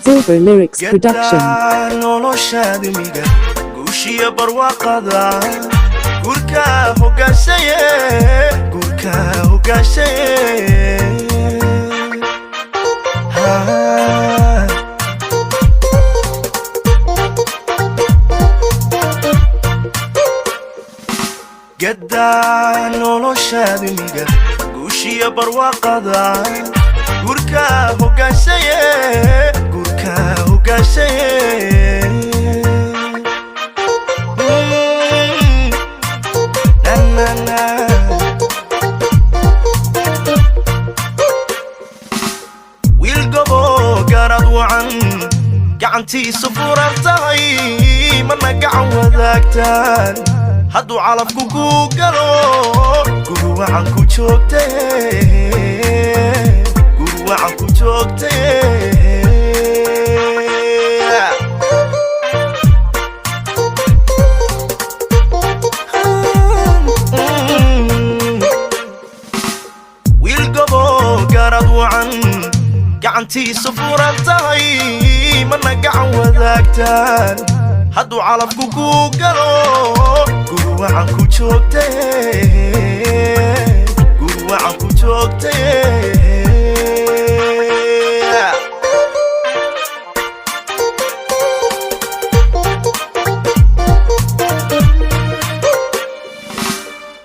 Silver Lyrics Production. noloshaadimiga guushiya barwaaqada gurka hogaashaye gedda noloshaadimiga guushiya barwaaqada gurka hogaashaye wiil gobo garad wacan gacantiisu furan tahay mana gacan wadaagtaan hadduu calafku ku galo guru wacan ku joogte wiil gobo garad wacan gacantiisu furan tahay mana gacan wadaagtaan hadduu calafku ku galo guru wacan ku joogte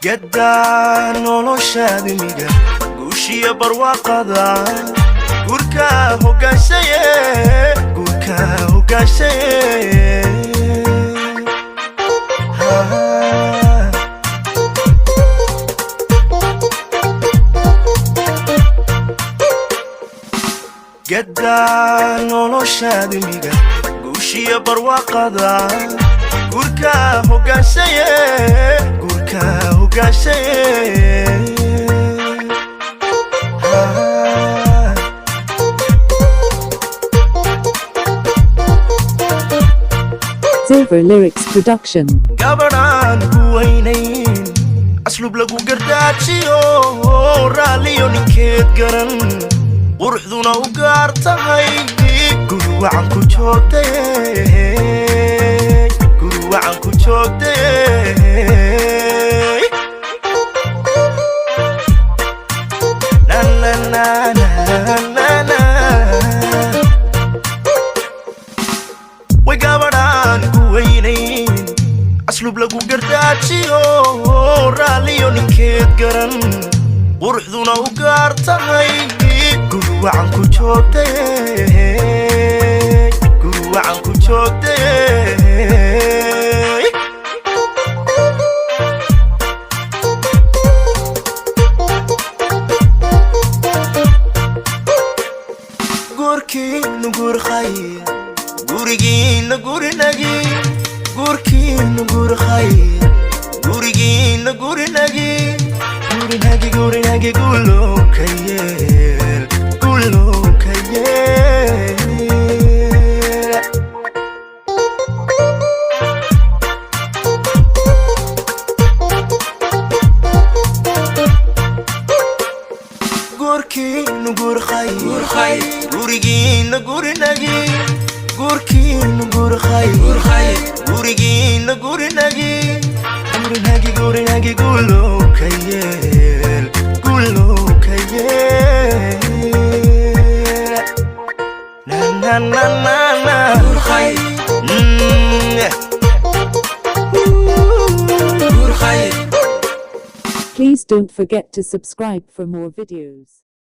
gedda noloshaadimiga guushiya barwaaqada gurka hogaashaye gedda noloshaadimiga guushiya barwaaqada gurka hogaashaye Silver Lyrics Production. gabadhaan ku weynayn aslub lagu gardaajiyo raaliyo ninkeed garan quruxduna u gaar tahay guru wacan ku joogte way gabadhaan ku weynayn aslub lagu gardaajiyo raaliyo ninkeed garan quruxduna u gaar tahay guru wacan ku joogte gurkiinu gurkhay gurigiina gurinagi gurkiinu gurkhay gurigiina gurinagi gulowka yeel gurkiinu gurkhay gurigiina gurinagi gurkiinu gurkhay gurigiina gurinagi gulowka yeel Please don't forget to subscribe for more videos.